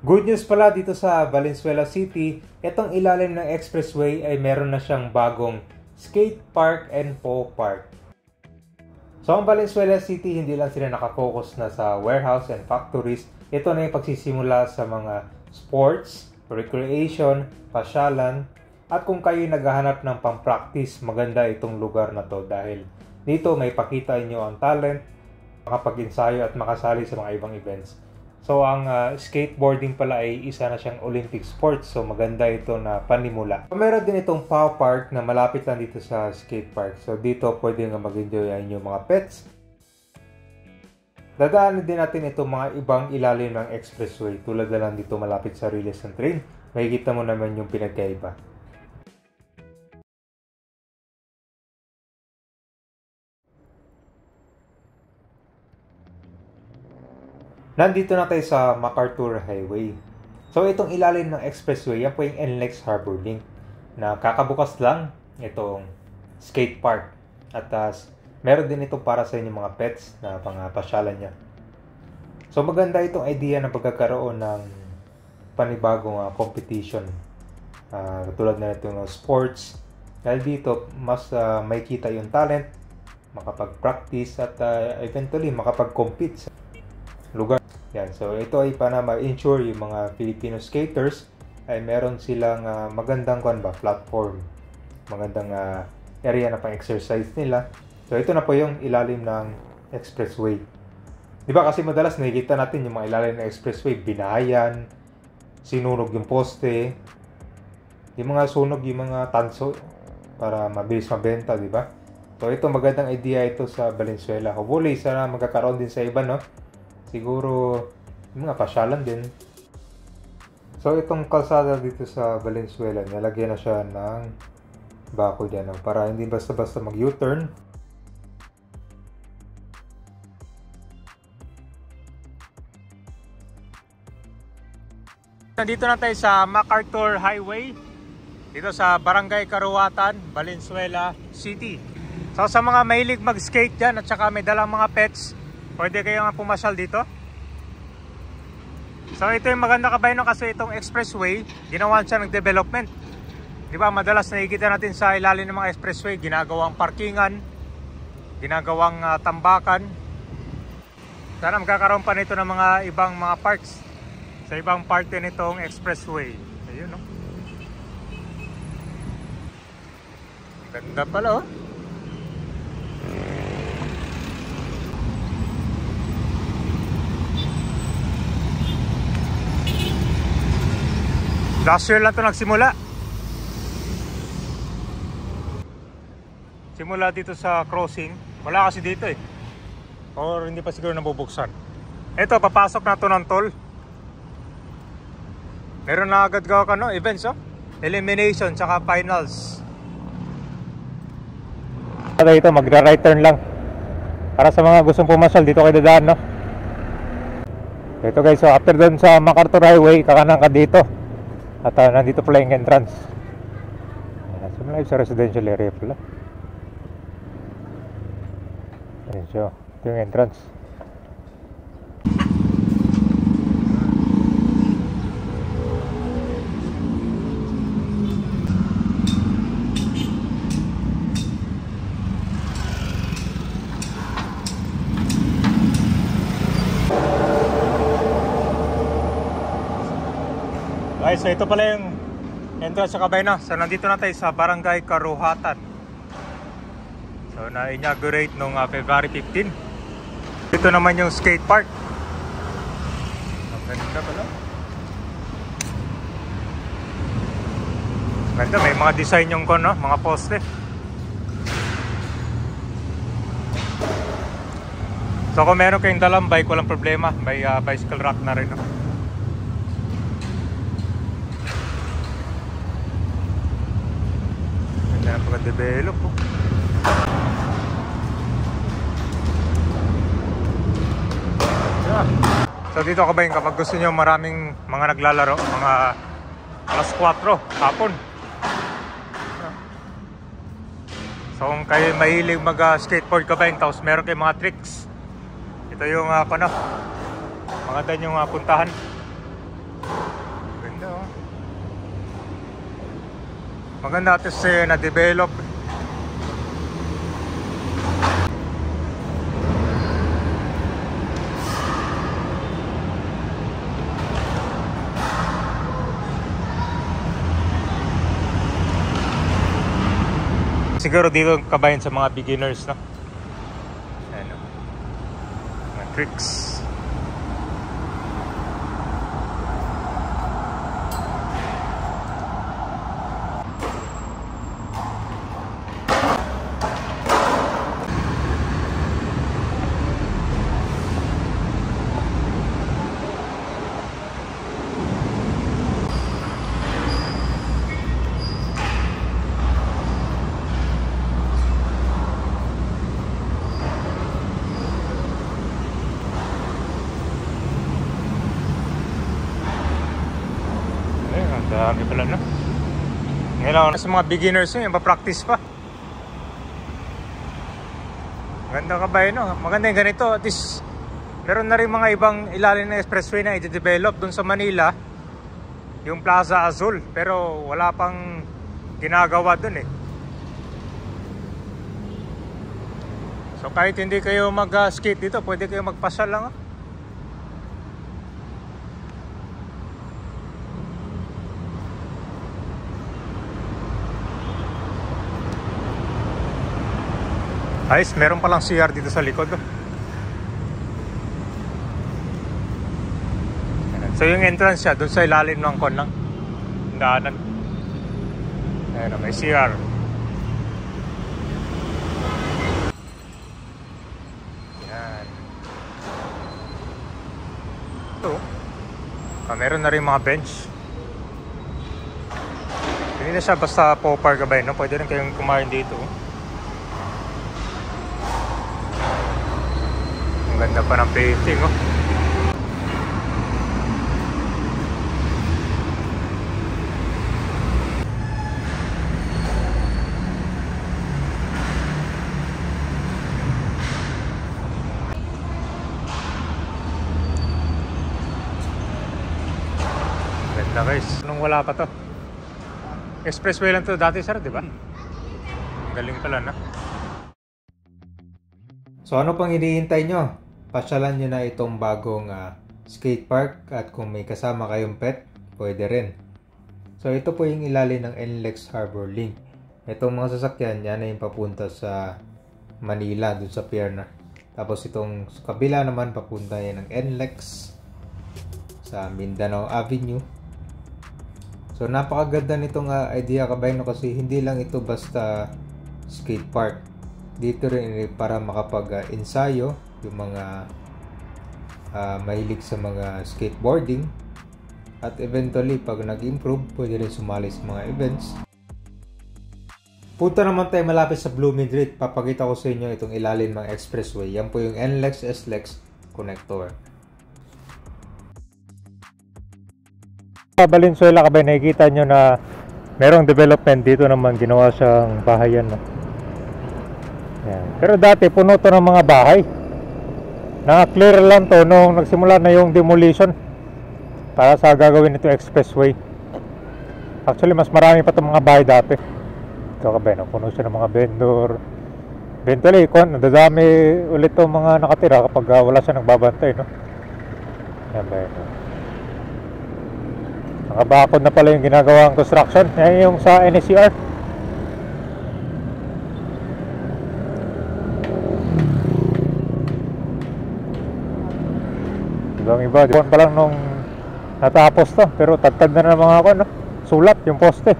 Good news pala dito sa Valenzuela City, itong ilalim ng expressway ay meron na siyang bagong skate park and po park. So ang Valenzuela City, hindi lang sila nakafocus na sa warehouse and factories. Ito na yung pagsisimula sa mga sports, recreation, pasyalan. At kung kayo naghahanap ng pang-practice, maganda itong lugar na to dahil dito may pakita inyo ang talent, makapag-ensayo at makasali sa mga ibang events. So ang skateboarding pala ay isa na siyang Olympic sport. So maganda ito na panimula. Meron din itong POW Park na malapit lang dito sa skate park. So dito pwede nga mag-enjoy ang inyong mga pets. Dadaanan din natin itong mga ibang ilalim ng expressway. Tulad na lang dito malapit sa release ng train. Makikita mo naman yung pinagkaiba. Nandito na tayo sa MacArthur Highway. So itong ilalim ng expressway, yan po yung NLEX Harbor Link na kakabukas lang itong skate park. At meron din ito para sa inyong mga pets na pangpasyalan niya. So maganda itong idea na pagkakaroon ng panibagong competition. Tulad na itong sports. Dahil dito, mas may kita yung talent, makapag-practice at eventually makapag-compete sa lugar. Yan. So ito ay para ma-ensure yung mga Filipino skaters ay meron silang magandang platform, magandang area na pang-exercise nila. So ito na po yung ilalim ng expressway. Di ba kasi madalas nakikita natin yung mga ilalim ng expressway, binahayan, sinunog yung poste, yung mga sunog yung mga tanso para mabilis mabenta, di ba? So ito magandang idea ito sa Valenzuela. Hopefully sana magkakaroon din sa iba, no? Siguro yung mga pasyalan din. So itong kalsada dito sa Valenzuela, nalagyan na siya ng bako dyan, para hindi basta-basta mag U-turn. Nandito na tayo sa MacArthur Highway, dito sa Barangay Karuwatan, Valenzuela City. So sa mga mahilig mag-skate dyan at saka may dalang mga pets, pwede kayong pumasyal dito. So ito yung maganda kabayan kasi itong expressway, ginawan siya ng development. Di ba madalas nakikita natin sa ilalim ng mga expressway, ginagawang parkingan, ginagawang tambakan. Sana magkakaroon pa nito ng mga ibang mga parks sa ibang parte nitong expressway. Ayun, no? Ganda pala, oh. Last year lang ito nagsimula. Simula dito sa crossing. Wala kasi dito eh. Or hindi pa siguro nabubuksan. Ito, papasok na ito ng toll. Meron na agad events, oh. Elimination, tsaka finals. Ito, magra-right turn lang. Para sa mga gustong pumasyal, dito kayo dadaan, no? Ito guys, so after dun sa MacArthur Highway, kakanan ka dito. At nandito pala yung entrance. Sumulay sa residential area pala. Ayan siya. Ito yung entrance. Guys, so ito pala yung entrance sa Kabayna. So nandito na tayo sa Barangay Karuhatan. So na-inaugurate noong February 15. Ito naman yung skate park. Ganda pala. Ganda, may mga design yung mga poste. So kung meron kayong dalang bike, walang problema. May bicycle rack na rin, no? Napaka-develop, oh. Yeah. So dito Kabayan, kapag gusto nyo maraming mga naglalaro, mga alas 4 hapon. So kung kayo mahilig mag-skateboard Kabayan, tapos meron kayong mga tricks, ito yung maganda yung puntahan. Maganda kasi na-develop. Siguro dito kabayan sa mga beginners, no? Ayan, no? Mga tricks. Dami pala na. Ngayon sa mga beginners yun, pa-practice pa. Maganda ka ba yun, no? Maganda yung ganito. At least, meron na rin mga ibang ilalim na expressway na i-develop dun sa Manila. Yung Plaza Azul. Pero wala pang ginagawa dun eh. So kahit hindi kayo mag-skate dito, pwede kayo magpasyal lang. Ayos, meron palang CR dito sa likod. So yung entrance siya, dun sa ilalim ng konang daanan. Ayan, may CR. Ayan. Ito, meron na rin mga bench. Hindi na siya basta popar gabay, no? Pwede rin kayong kumain dito. Ang ganda pa ng painting, oh. Ganda guys. Nung wala pa to. Expressway lang to dati, sir, di ba? Galing pala na. So ano pang hinihintay nyo? Pasyalan nyo na itong bagong skate park, at kung may kasama kayong pet, pwede rin. So ito po yung ilalim ng NLEX Harbor Link. Itong mga sasakyan, yan na yung papunta sa Manila, dun sa pier na. Tapos itong kabila naman, papunta yan ng NLEX sa Mindanao Avenue. So napakaganda nitong idea kabayan, kasi hindi lang ito basta skate park. Dito rin para makapag-ensayo yung mga mahilig sa mga skateboarding, at eventually pag nag-improve, pwede rin sumali sa mga events. Punta naman tayo malapit sa Blooming Street. Papakita ko sa inyo itong ilalim ng expressway. Yan po yung NLEX SLEX connector. Sa Valenzuela ka ba, nakikita nyo na merong development dito naman, ginawa siyang bahayan, no? Yan. Pero dati puno to ng mga bahay. Na-clear lang to nung nagsimula na yung demolition para sa gagawin nito expressway. Actually mas marami pa itong mga bahay dati. Ito ka ba, no? Puno siya ng mga vendor. Eventually nadadami ulit itong mga nakatira kapag wala siya nagbabantay, no? Yan ba yun, no? Nakabakod na pala yung ginagawang construction. Yan yung sa NSCR. Ang iba, diyan pa lang nung natapos to, pero tagtad na ng mga ako, no? Sulat yung poste.